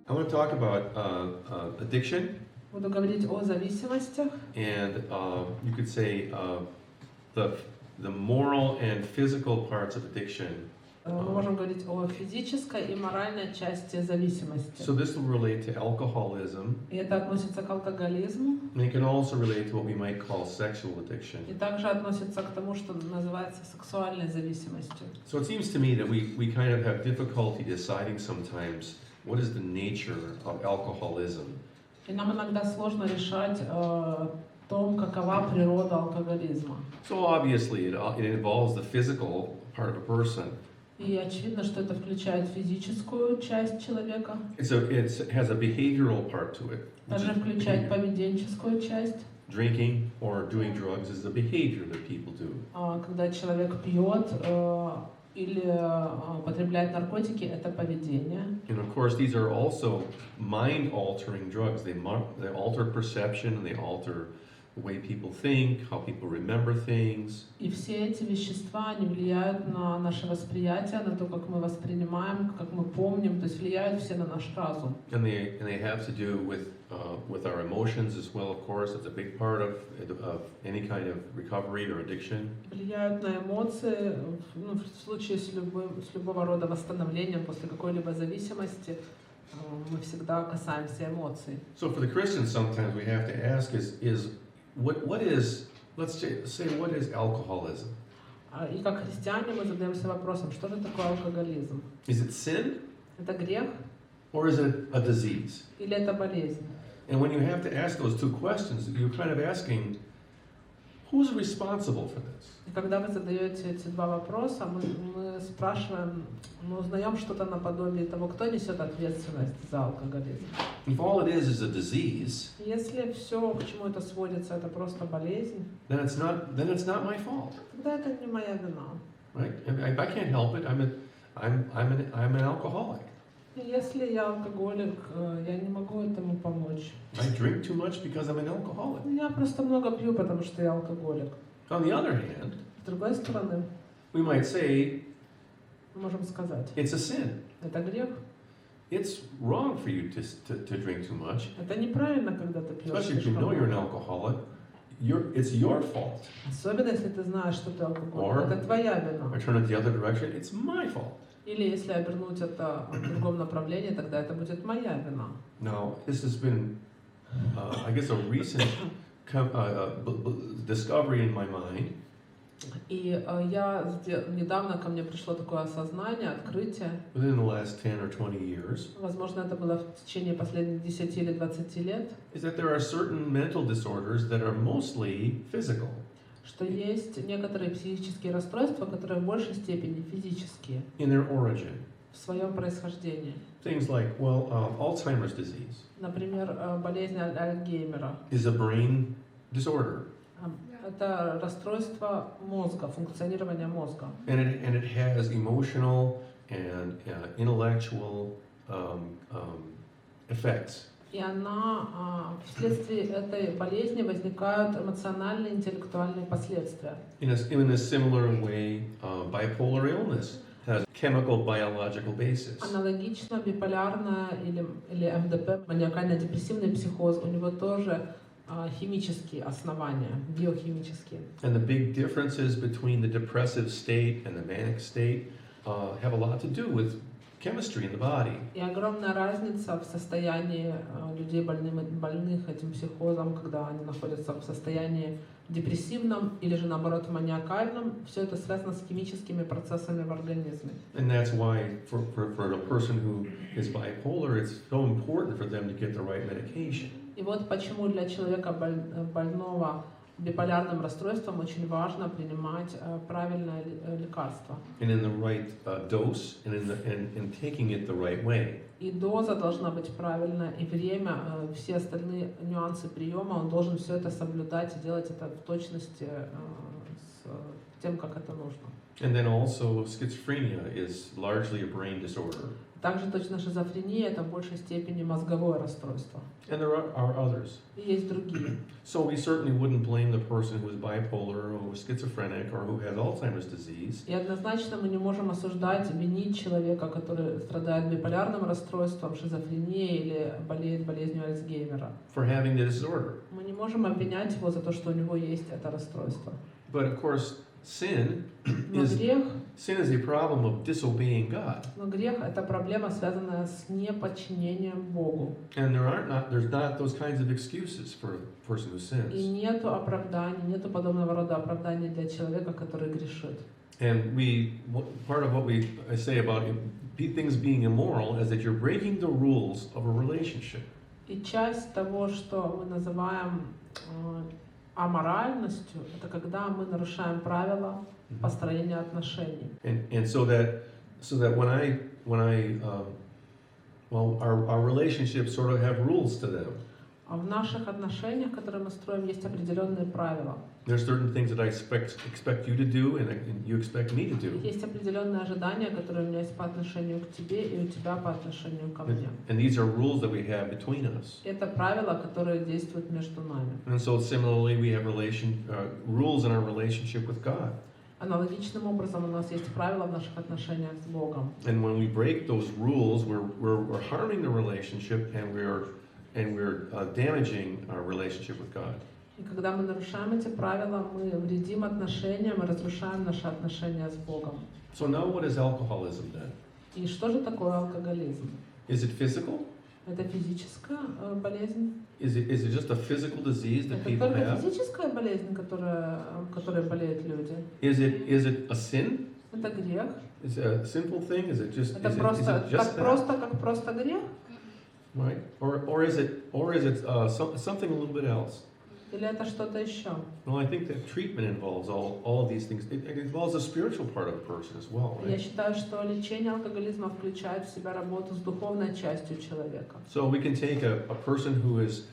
I want to talk about addiction. Буду говорить о зависимостях. And you could say the moral and physical parts of addiction. Мы можем говорить о физической и моральной части зависимости. So this will relate to alcoholism. И это относится к алкоголизму. And it can also relate to what we might call sexual addiction. И также относится к тому, что называется сексуальной зависимостью. So it seems to me that we kind of have difficulty deciding sometimes what is the nature of alcoholism. И нам иногда сложно решать том, какова природа алкоголизма. So obviously it involves the physical part of a person. И очевидно, что это включает физическую часть человека. It has a behavioral part to it. Также включает поведенческую часть. Drinking or doing drugs is the behavior that people do. Когда человек пьет или употребляет наркотики, это поведение. And of course, these are also mind-altering drugs. They alter perception, they alter the way people think, how people remember things. И все эти вещества, они влияют на наше восприятие, на то, как мы воспринимаем, как мы помним, то есть влияют все на наш разум. And they have to do with our emotions as well, of course. It's a big part of any kind of recovery or addiction. Влияют на эмоции, в случае с любого рода восстановлением после какой-либо зависимости, мы всегда касаемся эмоций. So for the Christians, sometimes we have to ask what is, let's say, what is alcoholism? И как христиане мы задаемся вопросом, что же такое алкоголизм? Is it sin? Это грех? Or is it a disease? Или это болезнь? And when you have to ask those two questions, you're kind of asking, who's responsible for this? И когда вы задаете эти два вопроса, мы спрашиваем, мы узнаем что-то наподобие того, кто несет ответственность за алкоголизм. If all it is a disease, Если все, к чему это сводится, это просто болезнь, then it's not my fault, тогда это не моя вина. right? I can't help it. I'm an alcoholic. И если я алкоголик, я не могу этому помочь. I drink too much because I'm an alcoholic. Я просто много пью, потому что я алкоголик. On the other hand, С другой стороны, we might say мы можем сказать, it's a sin. это грех. It's wrong for you to drink too much, Это неправильно, когда ты пьешь. especially if you know you're an alcoholic. It's your fault. Особенно, если ты знаешь, что ты алкоголик. Or, это твоя вина. or turn it the other direction, it's my fault. Или если обернуть это в другом направлении, тогда это будет моя вина. Now, this has been, I guess, a recent discovery in my mind. И недавно ко мне пришло такое осознание, открытие. Within the last 10 or 20 years, Возможно, это было в течение последних 10 или 20 лет. Is that there are certain mental disorders that are mostly physical. Что есть некоторые психические расстройства, которые в большей степени физические. In their origin. В своем происхождении. Things like, Alzheimer's disease. Например, болезнь Альцгеймера. Is a brain disorder. Это расстройство мозга, функционирования мозга. And it has emotional and intellectual effects. И вследствие этой болезни возникают эмоциональные и интеллектуальные последствия. In a similar way, bipolar illness has a chemical biological basis. Аналогично биполярная или МДП, маниакально-депрессивный психоз, у него тоже химические основания, биохимические. And the big differences between the depressive state and the manic state have a lot to do with chemistry in the body. И огромная разница в состоянии людей, больных этим психозом, когда они находятся в состоянии депрессивном или же наоборот маниакальном. Все это связано с химическими процессами в организме. And that's why for a person who is bipolar, it's so important for them to get the right medication. И вот почему для человека больного биполярным расстройством очень важно принимать правильное лекарство. And in the right dose, and in taking it the right way. И доза должна быть правильная, и время, все остальные нюансы приема, он должен все это соблюдать и делать это в точности тем, как это нужно. And then also schizophrenia is largely a brain disorder. Также точно шизофрения — это в большей степени мозговое расстройство. And there are others. И есть другие. So we certainly wouldn't blame the person who is bipolar or who is schizophrenic or who has Alzheimer's disease. И однозначно мы не можем осуждать, винить человека, который страдает биполярным расстройством, шизофренией или болеет болезнью Альцгеймера. For having the disorder. Мы не можем обвинять его за то, что у него есть это расстройство. But of course, sin Но is грех a problem of disobeying God. Но грех — это проблема, связанная с неподчинением Богу. And there's not those kinds of excuses for a person who И sins. нету оправданий, нету подобного рода оправданий для человека, который грешит. And part of what I say about things being immoral is that you're breaking the rules of a relationship. И часть того, что мы называем аморальностью, это когда мы нарушаем правила построения отношений. And so that our relationships sort of have rules to them. А в наших отношениях, которые мы строим, есть определенные правила. There's certain things that I expect you to do and you expect me to do. Есть определенные ожидания, которые у меня есть по отношению к тебе и у тебя по отношению ко мне. And these are rules that we have between us. Это правила, которые действуют между нами. And so similarly, we have rules in our relationship with God. Аналогичным образом у нас есть правила в наших отношениях с Богом. And when we break those rules, we're harming the relationship and we're damaging our relationship with God. И когда мы нарушаем эти правила, мы вредим отношениям и разрушаем наши отношения с Богом. So now what is alcoholism then? И что же такое алкоголизм? Is it physical? Это физическая болезнь? Is it just a physical disease that Это people только have? физическая болезнь, которой болеют люди? Is it a sin? Это грех? Is it a sinful thing? Is it just Это is it просто just так that? просто, как просто грех? Right? Or is it something a little bit else? Или это что-то еще? Well, I think that treatment involves all of these things. It involves the spiritual part of a person as well, Я right? считаю, что лечение алкоголизма включает в себя работу с духовной частью человека. So we can take a person who is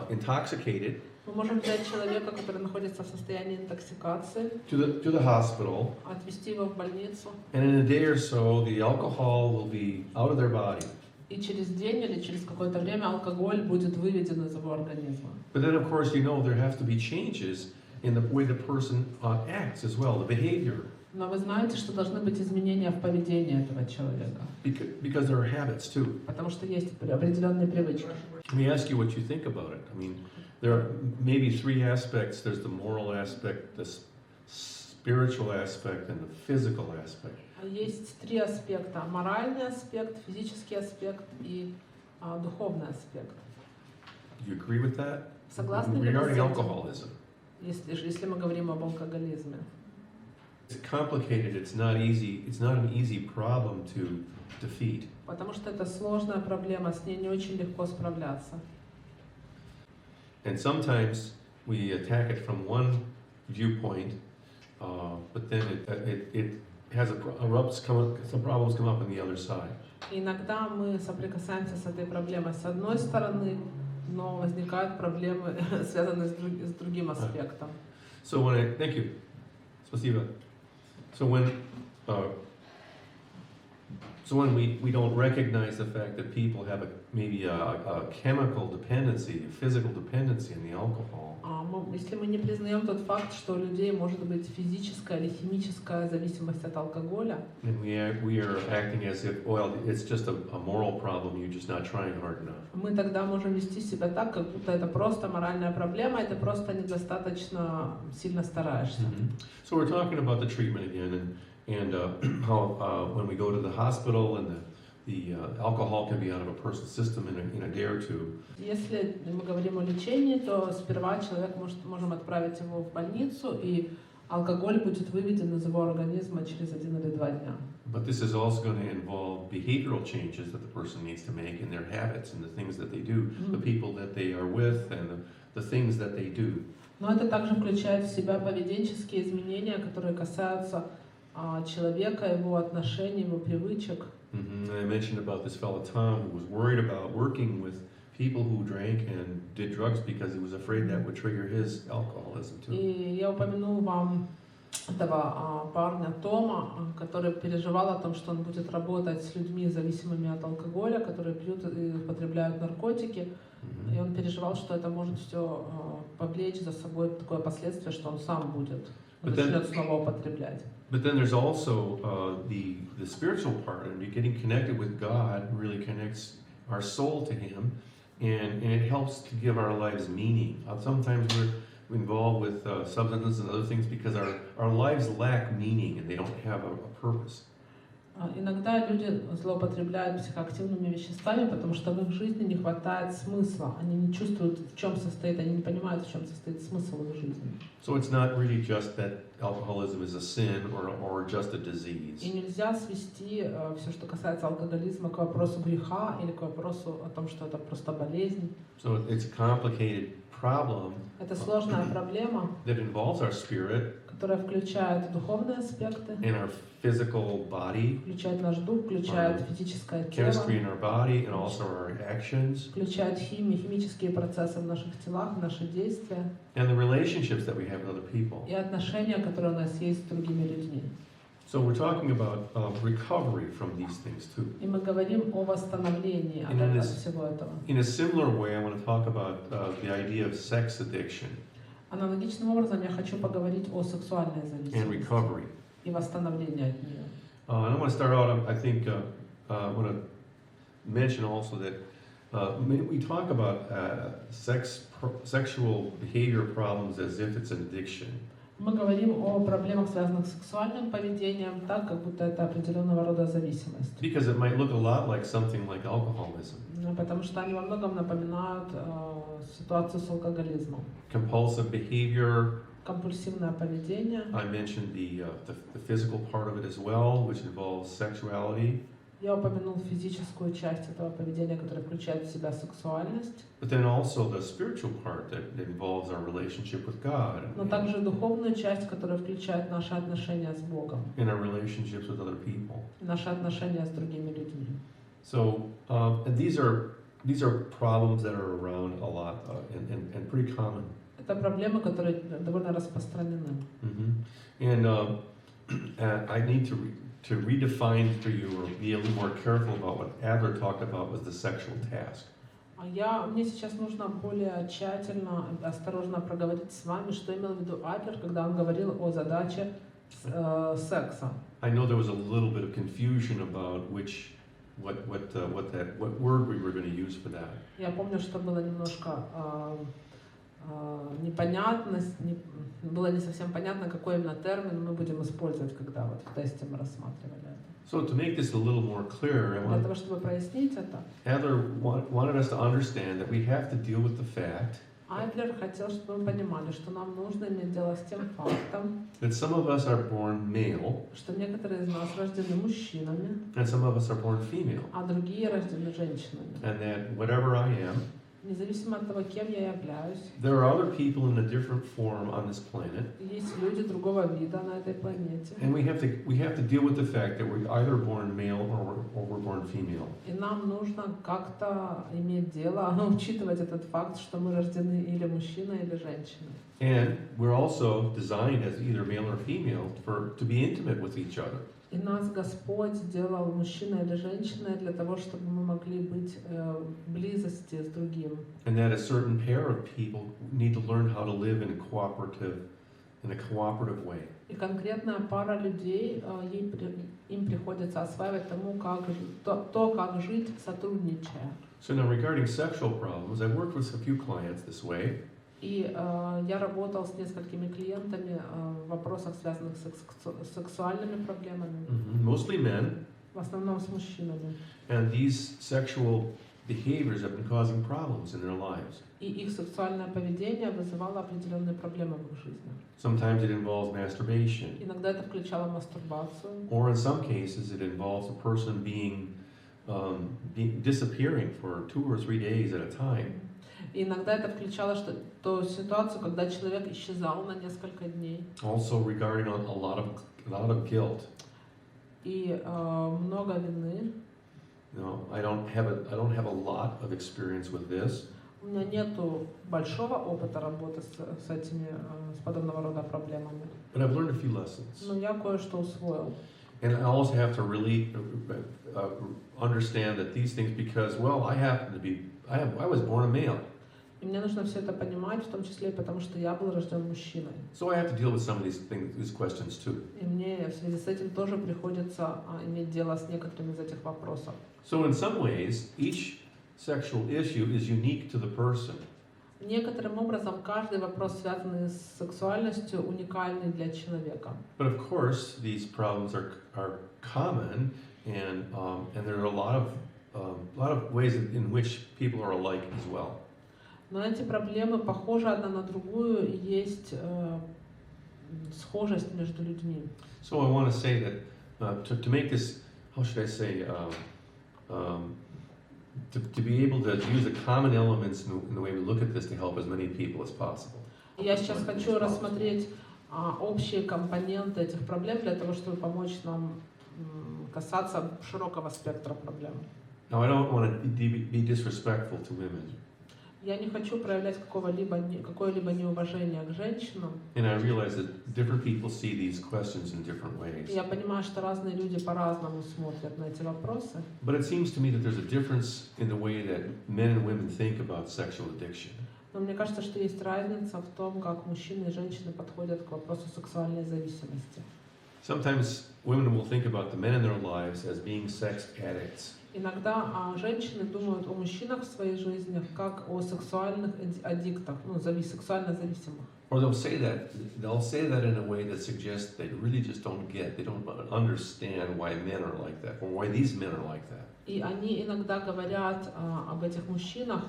intoxicated Мы можем взять человека, который находится в состоянии интоксикации, to the hospital, отвезти его в больницу, and in a day or so, the alcohol will be out of their body. и через день или через какое-то время алкоголь будет выведен из его организма. But then, of course, there have to be changes in the way the person acts as well, the behavior, Но вы знаете, что должны быть изменения в поведении этого человека, because there are habits too. потому что есть определенные привычки. Let me ask you what you think about it. I mean, there are maybe three aspects. There's the moral aspect, the spiritual aspect, and the physical aspect. Есть три аспекта: моральный аспект, физический аспект и духовный аспект. Do you agree with that? Согласны ли вы с Regarding этим? alcoholism. Если мы говорим об алкоголизме. It's complicated. It's not easy. It's not an easy problem to defeat. Потому что это сложная проблема, с ней не очень легко справляться. And sometimes we attack it from one viewpoint, but then it has some problems come up on the other side. Иногда мы соприкасаемся с этой проблемой с одной стороны, но возникают проблемы, связанные с другим аспектом. Thank you. Спасибо. So when we don't recognize the fact that people have maybe a chemical dependency, a physical dependency on the alcohol. Если мы не признаем тот факт, что у людей может быть физическая или химическая зависимость от алкоголя, And we are acting as if, well, it's just a moral problem, you're just not trying hard enough. мы тогда можем вести себя так, как будто это просто моральная проблема, и ты просто недостаточно сильно стараешься. So we're talking about the treatment again, and how when we go to the hospital and the alcohol can be out of a person's system in a day or two. Если мы говорим о лечении, то сперва можем отправить его в больницу, и алкоголь будет выведен из его организма через 1 или 2 дня. But this is also going to involve behavioral changes that the person needs to make in their habits and the things that they do, the people that they are with, and the things that they do. Но это также включает в себя поведенческие изменения, которые касаются человека, его отношений, его привычек. I mentioned about this fellow Tom who was worried about working with people who drank and did drugs because he was afraid that would trigger his alcoholism too. И я упомяну вам этого парня Тома, который переживал о том, что он будет работать с людьми, зависимыми от алкоголя, которые пьют и употребляют наркотики. И он переживал, что это может все повлечь за собой такое последствие, что он сам начнет снова употреблять. But then there's also the spiritual part, and getting connected with God really connects our soul to Him, and it helps to give our lives meaning. Sometimes we're involved with substances and other things because our lives lack meaning and they don't have a purpose. Иногда люди злоупотребляют психоактивными веществами, потому что в их жизни не хватает смысла. Они не чувствуют, в чем состоит, они не понимают, в чем состоит смысл их жизни. So it's not really just that alcoholism is a sin or just a disease. И нельзя свести все, что касается алкоголизма, к вопросу греха или к вопросу о том, что это просто болезнь. So it's a complicated problem. Это сложная проблема, that involves our spirit, которая включает духовные аспекты, and our physical body, включает наш дух, включает физическое тело, chemistry in our body, and also our actions, включает химические процессы в наших телах, наши действия and the relationships that we have with other people. и отношения, которые у нас есть с другими людьми. So we're talking about recovery from these things too. И мы говорим о восстановлении от всего этого. In a similar way, I want to talk about the idea of sex addiction Аналогичным образом я хочу поговорить о сексуальной and зависимости recovery. и восстановлении от нее. And I want to start out, I think, I want to mention also that we talk about sexual behavior problems as if it's an addiction. Мы говорим о проблемах, связанных с сексуальным поведением, так, как будто это определенного рода зависимость. Because it might look a lot like something like alcoholism. Потому что они во многом напоминают ситуацию с алкоголизмом. Compulsive behavior. Компульсивное поведение. I mentioned the physical part of it as well, which involves sexuality. Я упомянул физическую часть этого поведения, которая включает в себя сексуальность. But then also the spiritual part that involves our relationship with God. Но также духовную часть, которая включает наши отношения с Богом. And our relationships with other people. Наши отношения с другими людьми. So and these are problems that are around a lot and pretty common. Это проблемы, которые довольно распространены. And I need to redefine for you or be a little more careful about what Adler talked about was the sexual task. Мне сейчас нужно более тщательно, осторожно проговорить с вами, что имел в виду Адлер, когда он говорил о задаче секса. I know there was a little bit of confusion about what word we were going to use for that. Я помню, что было немножко непонятность, было не совсем понятно, какой именно термин мы будем использовать, когда вот в тесте мы рассматривали это. So to make this a little more clear, Для того, чтобы прояснить это, Adler wanted us to understand that we have to deal with the fact Адлер хотел, чтобы мы понимали, что нам нужно иметь дело с тем фактом, that some of us are born male что некоторые из нас рождены мужчинами, and some of us are born female, а другие рождены женщинами. and that whatever I am, Независимо от того, кем я являюсь, there are other people in a different form on this planet, есть люди другого вида на этой планете. and we have to deal with the fact that we're either born male or we're born female. И нам нужно как-то иметь дело, учитывать этот факт, что мы рождены или мужчиной, или женщиной. And we're also designed as either male or female to be intimate with each other. И нас Господь сделал мужчиной или женщиной для того, чтобы мы могли быть в близости с другим. And that a certain pair of people need to learn how to live in a cooperative way. И конкретная пара людей, им приходится осваивать то, как жить, сотрудничая. So now regarding sexual problems, I've worked with a few clients this way. И я работал с несколькими клиентами в вопросах, связанных с сексуальными проблемами. Mostly men. В основном с мужчинами. And these sexual behaviors have been causing problems in their lives. И их сексуальное поведение вызывало определенные проблемы в их жизни. Sometimes it involves masturbation. Иногда это включало мастурбацию. Or in some cases it involves a person disappearing for 2 or 3 days at a time. И иногда это включало ту ситуацию, когда человек исчезал на несколько дней. Also regarding a lot of guilt. И много вины. No, I don't have a lot of experience with this. У меня нету большого опыта работы с этими, с подобного рода проблемами. but I've learned a few lessons. Но я кое-что усвоил. And I also have to really understand that these things, because, well, I was born a male. И мне нужно все это понимать, в том числе и потому, что я был рожден мужчиной. So I have to deal with some of these questions too. И мне в связи с этим тоже приходится иметь дело с некоторыми из этих вопросов. So in some ways, each sexual issue is unique to the person. Некоторым образом каждый вопрос, связанный с сексуальностью, уникальный для человека. But of course, these problems are common, and there are a lot of ways in which people are alike as well. Но эти проблемы похожи одна на другую, и есть схожесть между людьми. So I want to say that to make this, how should I say, to be able to use the common elements in the way we look at this to help as many people as possible. Я сейчас хочу рассмотреть общие компоненты этих проблем для того, чтобы помочь нам касаться широкого спектра проблем. Now I don't want to be disrespectful to women. Я не хочу проявлять какое-либо неуважение к женщинам. And I realize that different people see these questions in different ways. Я понимаю, что разные люди по-разному смотрят на эти вопросы. But it seems to me that there's a difference in the way that men and women think about sexual addiction. Но мне кажется, что есть разница в том, как мужчины и женщины подходят к вопросу сексуальной зависимости. Sometimes women will think about the men in their lives as being sex addicts. Иногда женщины думают о мужчинах в своей жизни как о сексуальных аддиктах, сексуально зависимых. Or they'll say that in a way that suggests they really just don't they don't understand why men are like that, or why these men are like that. И они иногда говорят об этих мужчинах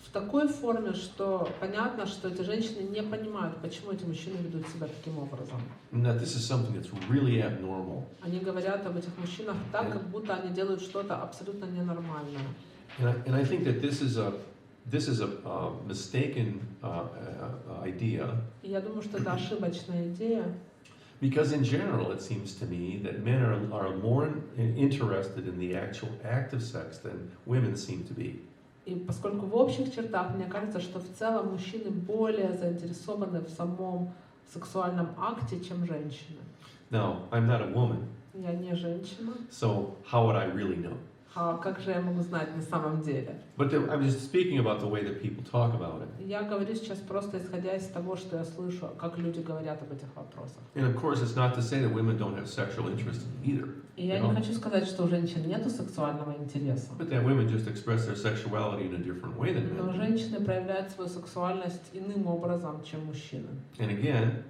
в такой форме, что понятно, что эти женщины не понимают, почему эти мужчины ведут себя таким образом. And that this is something that's really abnormal. Они говорят об этих мужчинах так, как будто они делают что-то абсолютно ненормальное. And I think that this is a mistaken idea. И я думаю, что это ошибочная идея. Because in general, it seems to me that men are more interested in the actual act of sex than women seem to be. И поскольку в общих чертах, мне кажется, что в целом мужчины более заинтересованы в самом сексуальном акте, чем женщины. Now, I'm not a woman. Я не женщина. So how would I really know? Как же я могу знать на самом деле? But I'm just speaking about the way that people talk about it. Я говорю сейчас просто исходя из того, что я слышу, как люди говорят об этих вопросах. And of course, it's not to say that women don't have sexual interest either. И я не хочу сказать, что у женщин нету сексуального интереса. But that women just express their sexuality in a different way than Но men. женщины проявляют свою сексуальность иным образом, чем мужчины. And again,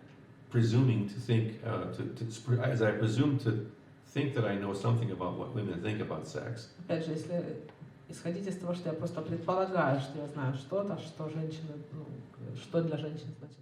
presuming to think, as I presume to think that I know something about what women think about sex. Опять же, если исходить из того, что я просто предполагаю, что я знаю что-то, что женщины, что для женщин значит